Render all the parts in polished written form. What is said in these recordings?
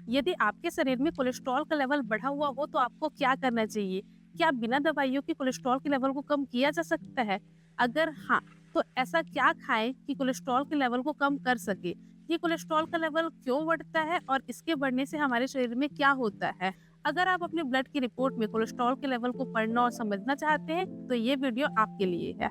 यदि आपके शरीर में कोलेस्ट्रॉल का लेवल बढ़ा हुआ हो तो आपको क्या करना चाहिए? क्या बिना दवाइयों के कोलेस्ट्रॉल के लेवल को कम किया जा सकता है? अगर हाँ, तो ऐसा क्या खाएँ कि कोलेस्ट्रॉल के लेवल को कम कर सके? ये कोलेस्ट्रॉल का लेवल क्यों बढ़ता है और इसके बढ़ने से हमारे शरीर में क्या होता है? अगर आप अपने ब्लड की रिपोर्ट में कोलेस्ट्रॉल के लेवल को पढ़ना और समझना चाहते हैं, तो ये वीडियो आपके लिए है।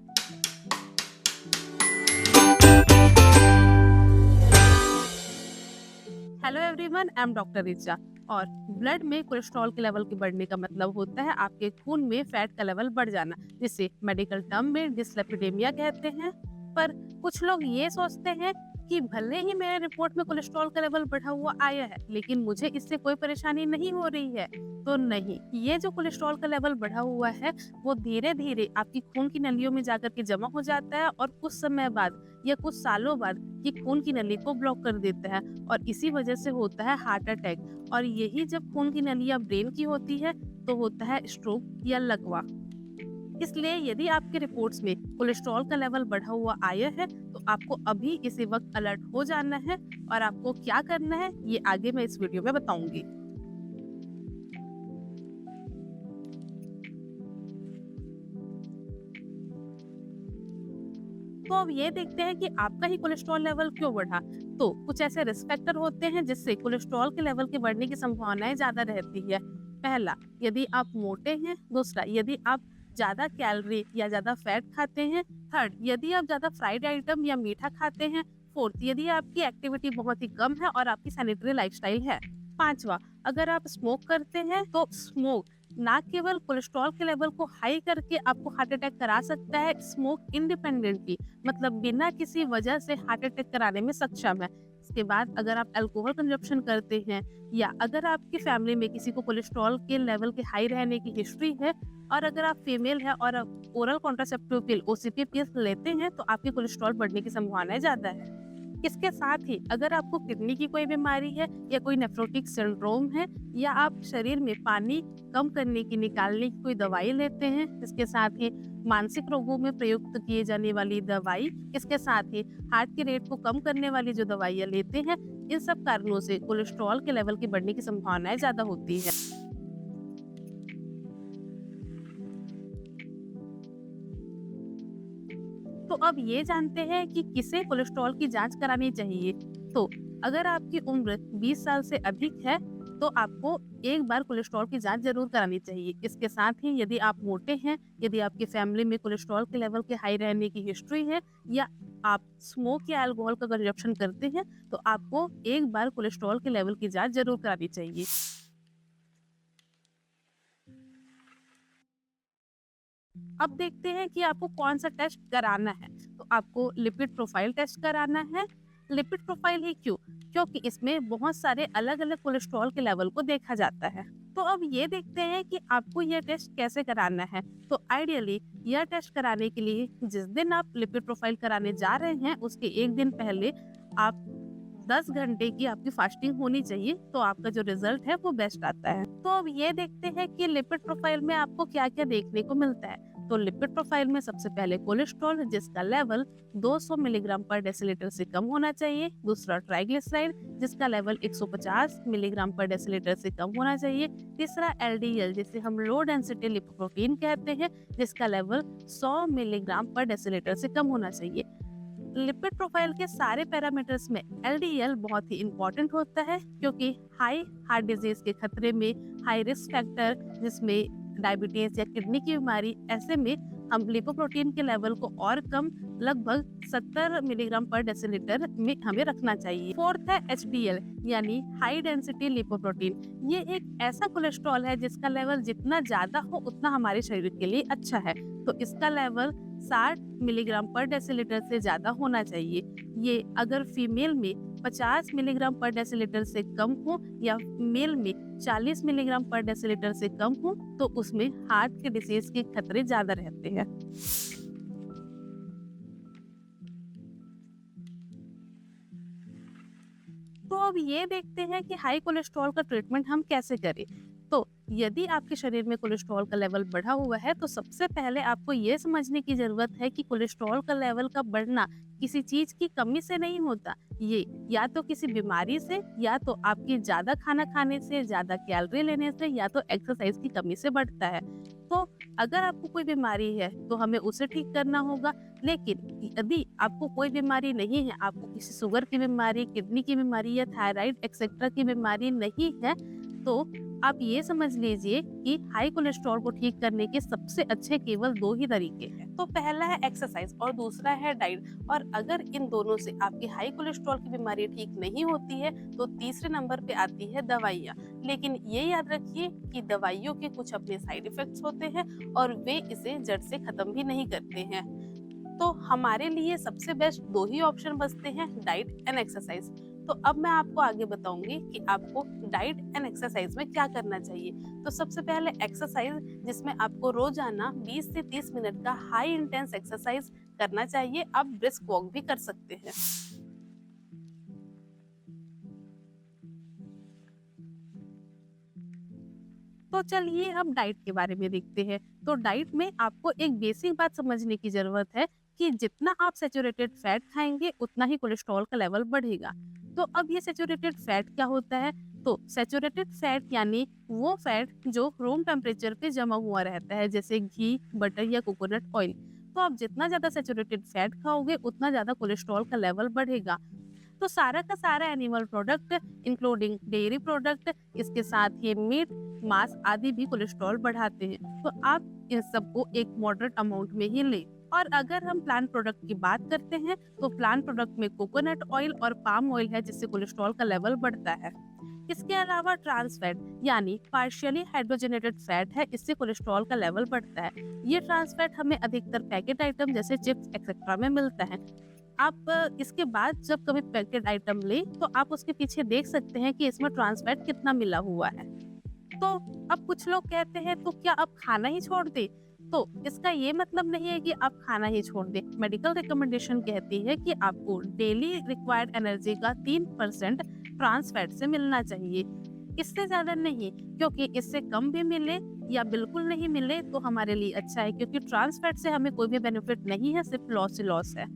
Hello everyone, I am doctor Richa. और ब्लड में कोलेस्ट्रॉल के लेवल के बढ़ने का मतलब होता है आपके खून में फैट का लेवल बढ़ जाना, जिसे मेडिकल टर्म में डिसलिपिडेमिया कहते हैं। पर कुछ लोग ये सोचते हैं कि भले ही मेरे रिपोर्ट में कोलेस्ट्रॉल का लेवल बढ़ा हुआ आया है, लेकिन मुझे इससे कोई परेशानी नहीं हो रही है। तो नहीं, ये जो कोलेस्ट्रॉल का लेवल बढ़ा हुआ है वो धीरे धीरे आपकी खून की नलियों में जाकर के जमा हो जाता है और कुछ समय बाद या कुछ सालों बाद ये खून की नली को ब्लॉक कर देता है और इसी वजह से होता है हार्ट अटैक। और यही जब खून की नलियां ब्रेन की होती है तो होता है स्ट्रोक या लकवा। इसलिए यदि आपके रिपोर्ट्स में कोलेस्ट्रॉल का लेवल बढ़ा हुआ आया है तो आपको अभी इसी वक्त अलर्ट हो जाना है। और आपको क्या करना है ये आगे मैं इस वीडियो में बताऊंगी। तो अब ये देखते हैं कि आपका ही कोलेस्ट्रॉल लेवल क्यों बढ़ा। तो कुछ ऐसे रिस्क फैक्टर होते हैं जिससे कोलेस्ट्रॉल के लेवल के बढ़ने की संभावनाएं ज्यादा रहती है। पहला, यदि आप मोटे हैं। दूसरा, यदि आप ज्यादा कैलोरी या ज्यादा फैट खाते हैं। थर्ड, यदि आप ज्यादा फ्राइड आइटम या मीठा खाते हैं। फोर्थ, यदि आपकी एक्टिविटी बहुत ही कम है और आपकी सैनिटरी लाइफस्टाइल है। पांचवा, अगर आप स्मोक करते हैं तो स्मोक ना केवल कोलेस्ट्रॉल के लेवल को हाई करके आपको हार्ट अटैक करा सकता है, स्मोक इंडिपेंडेंटली, मतलब बिना किसी वजह से हार्ट अटैक कराने में सक्षम है। इसके बाद अगर आप अल्कोहल कंजप्शन करते हैं या अगर आपकी फैमिली में किसी को कोलेस्ट्रॉल के लेवल के हाई रहने की हिस्ट्री है और अगर आप फीमेल है और ओरल कॉन्ट्रासेप्टिव पिल ओसीपीपीएस लेते हैं तो आपके कोलेस्ट्रॉल बढ़ने की संभावनाएं ज्यादा है। इसके साथ ही अगर आपको किडनी की कोई बीमारी है या कोई नेफ्रोटिक सिंड्रोम है या आप शरीर में पानी कम करने की निकालने की कोई दवाई लेते हैं, इसके साथ ही मानसिक रोगों में प्रयुक्त किए जाने वाली दवाई, इसके साथ ही हार्ट की रेट को कम करने वाली जो दवाइयाँ लेते हैं, इन सब कारणों से कोलेस्ट्रॉल के लेवल की बढ़ने की संभावनाएं ज्यादा होती है। तो अब ये जानते हैं कि किसे कोलेस्ट्रॉल की जांच करानी चाहिए। तो अगर आपकी उम्र 20 साल से अधिक है तो आपको एक बार कोलेस्ट्रॉल की जांच जरूर करानी चाहिए। इसके साथ ही यदि आप मोटे हैं, यदि आपकी फैमिली में कोलेस्ट्रॉल के लेवल के हाई रहने की हिस्ट्री है या आप स्मोक या अल्कोहल का कंजप्शन करते हैं तो आपको एक बार कोलेस्ट्रॉल के लेवल की जांच जरूर करानी चाहिए। अब देखते हैं कि आपको कौन सा टेस्ट कराना है। तो आपको लिपिड प्रोफाइल टेस्ट कराना है। लिपिड प्रोफाइल ही क्यों? क्योंकि इसमें बहुत सारे अलग अलग कोलेस्ट्रॉल के लेवल को देखा जाता है। तो अब ये देखते हैं कि आपको यह टेस्ट कैसे कराना है। तो आइडियली यह टेस्ट कराने के लिए जिस दिन आप लिपिड प्रोफाइल कराने जा रहे हैं उसके एक दिन पहले आप 10 घंटे की आपकी फास्टिंग होनी चाहिए, तो आपका जो रिजल्ट है वो बेस्ट आता है। तो अब ये देखते हैं कि लिपिड प्रोफाइल में आपको क्या क्या देखने को मिलता है। तो लिपिड प्रोफाइल में सबसे पहले कोलेस्ट्रॉल जिसका लेवल 200 मिलीग्राम पर डेसीलीटर से कम होना चाहिए। दूसरा, ट्राइग्लिसराइड जिसका लेवल 150 मिलीग्राम पर डेसीलीटर से कम होना चाहिए। तीसरा, एलडीएल जिसे हम लो डेंसिटी लिपोप्रोटीन कहते हैं जिसका लेवल 100 मिलीग्राम पर डेसीलीटर से कम होना चाहिए। लिपिड प्रोफाइल के सारे पैरामीटर्स में एलडीएल बहुत ही इंपॉर्टेंट होता है क्योंकि हाई हार्ट डिजीज के खतरे में, हाई रिस्क फैक्टर जिसमें डायबिटीज या किडनी की बीमारी, ऐसे में हम लिपोप्रोटीन के लेवल को और कम, लगभग 70 मिलीग्राम पर डेसीलीटर में हमें रखना चाहिए। फोर्थ है एचडीएल यानी हाई डेंसिटी लिपोप्रोटीन। ये एक ऐसा कोलेस्ट्रॉल है जिसका लेवल जितना ज्यादा हो उतना हमारे शरीर के लिए अच्छा है। तो इसका लेवल 60 मिलीग्राम पर डेसीलीटर से ज्यादा होना चाहिए। ये अगर फीमेल में 50 मिलीग्राम पर डेसीलीटर से कम हो या मेल में 40 मिलीग्राम पर डेसीलीटर से कम हो तो उसमें हार्ट के डिसीज के खतरे ज्यादा रहते हैं। तो अब ये देखते हैं कि हाई कोलेस्ट्रॉल का ट्रीटमेंट हम कैसे करें। तो यदि आपके शरीर में कोलेस्ट्रॉल का लेवल बढ़ा हुआ है तो सबसे पहले आपको ये समझने की ज़रूरत है कि कोलेस्ट्रॉल का लेवल का बढ़ना किसी चीज़ की कमी से नहीं होता। ये या तो किसी बीमारी से, या तो आपके ज़्यादा खाना खाने से, ज़्यादा कैलोरी लेने से, या तो एक्सरसाइज की कमी से बढ़ता है। तो अगर आपको कोई बीमारी है तो हमें उसे ठीक करना होगा। लेकिन यदि आपको कोई बीमारी नहीं है, आपको किसी शुगर की बीमारी, किडनी की बीमारी या थायराइड एक्सेट्रा की बीमारी नहीं है, तो आप ये समझ लीजिए कि हाई कोलेस्ट्रॉल को ठीक करने के सबसे अच्छे केवल 2 ही तरीके हैं। तो पहला है एक्सरसाइज और दूसरा है डाइट। और अगर इन दोनों से आपकी हाई कोलेस्ट्रॉल की बीमारी ठीक नहीं होती है तो तीसरे नंबर पे आती है दवाइयाँ। लेकिन ये याद रखिए कि दवाइयों के कुछ अपने साइड इफेक्ट्स होते हैं और वे इसे जड़ से खत्म भी नहीं करते हैं। तो हमारे लिए सबसे बेस्ट 2 ही ऑप्शन बचते हैं, डाइट एंड एक्सरसाइज। तो अब मैं आपको आगे बताऊंगी कि आपको डाइट एंड एक्सरसाइज में क्या करना चाहिए। तो सबसे पहले एक्सरसाइज, जिसमें आपको रोजाना 20 से 30 मिनट का हाई इंटेंस एक्सरसाइज करना चाहिए। आप ब्रिस्क वॉक भी कर सकते हैं। तो चलिए अब डाइट के बारे में देखते हैं। तो डाइट में आपको एक बेसिक बात समझने की जरूरत है कि जितना आप सैचुरेटेड फैट खाएंगे उतना ही कोलेस्ट्रॉल का लेवल बढ़ेगा। तो अब ये सैचुरेटेड फैट क्या होता है? तो सैचुरेटेड फैट यानी वो फैट जो रूम टेम्परेचर पे जमा हुआ रहता है, जैसे घी, बटर या कोकोनट ऑयल। तो आप जितना ज्यादा सैचुरेटेड फैट खाओगे उतना ज्यादा कोलेस्ट्रॉल का लेवल बढ़ेगा। तो सारा का सारा animal product including dairy product, इसके साथ ही मीट, मांस आदि भी कोलेस्ट्रॉल बढ़ाते हैं। तो आप इन सबको एक मॉडरेट अमाउंट में ही लें। और अगर हम प्लांट प्रोडक्ट की बात करते हैं तो प्लांट प्रोडक्ट में कोकोनट ऑयल और पाम ऑयल है, जिससे कोलेस्ट्रॉल का लेवल बढ़ता है। इसके अलावा ट्रांस फैट यानी पार्शियली हाइड्रोजनेटेड फैट है, इससे कोलेस्ट्रॉल का लेवल बढ़ता है। ये ट्रांस फैट हमें अधिकतर पैकेट आइटम जैसे चिप्स एक्सेट्रा में मिलता है। आप इसके बाद जब कभी पैकेट आइटम लें तो आप उसके पीछे देख सकते हैं कि इसमें ट्रांस फैट कितना मिला हुआ है। तो अब कुछ लोग कहते हैं तो क्या आप खाना ही छोड़ दें? तो इसका ये मतलब नहीं है कि आप खाना ही छोड़ दें। मेडिकल रिकमेंडेशन कहती है कि आपको डेली रिक्वायर्ड एनर्जी का 3% ट्रांस फैट से मिलना चाहिए, इससे ज्यादा नहीं। क्योंकि इससे कम भी मिले या बिल्कुल नहीं मिले तो हमारे लिए अच्छा है, क्योंकि ट्रांस फैट से हमें कोई भी बेनिफिट नहीं है, सिर्फ लॉस ही लॉस है।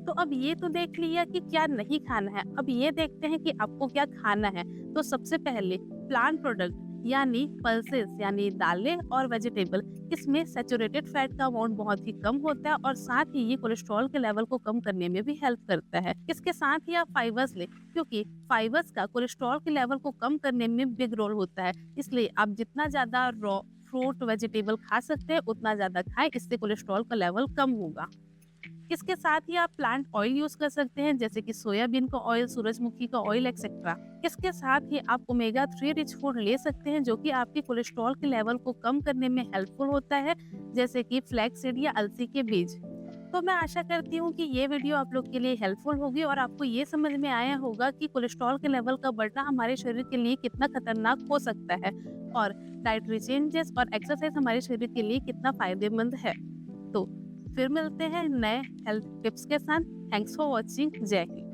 तो अब ये तो देख लिया कि क्या नहीं खाना है। अब ये देखते हैं कि आपको क्या खाना है। तो सबसे पहले प्लांट प्रोडक्ट यानी पल्सेस यानी दालें और वेजिटेबल, इसमें सैचुरेटेड फैट का अमाउंट बहुत ही कम होता है और साथ ही ये कोलेस्ट्रॉल के लेवल को कम करने में भी हेल्प करता है। इसके साथ ही आप फाइबर्स लें, क्योंकि फाइबर्स का कोलेस्ट्रॉल के लेवल को कम करने में बिग रोल होता है। इसलिए आप जितना ज्यादा रॉ फ्रूट वेजिटेबल खा सकते हैं उतना ज्यादा खाएं, इससे कोलेस्ट्रॉल का लेवल कम होगा। इसके साथ ही आप प्लांट ऑयल यूज कर सकते हैं, जैसे कि सोयाबीन का ऑयल, सूरजमुखी का ऑयल एक्सेट्रा। इसके साथ ही आप ओमेगा 3 रिच फूड ले सकते हैं, जो कि आपके कोलेस्ट्रॉल के लेवल को कम करने में हेल्पफुल होता है, जैसे कि फ्लैक्स सीड या अलसी के बीज। तो मैं आशा करती हूँ कि ये वीडियो आप लोग के लिए हेल्पफुल होगी और आपको ये समझ में आया होगा कि कोलेस्ट्रॉल के लेवल का बढ़ना हमारे शरीर के लिए कितना खतरनाक हो सकता है और डाइटरी चेंजेस और एक्सरसाइज हमारे शरीर के लिए कितना फायदेमंद है। तो फिर मिलते हैं नए हेल्थ टिप्स के साथ। Thanks for watching. जय हिंद।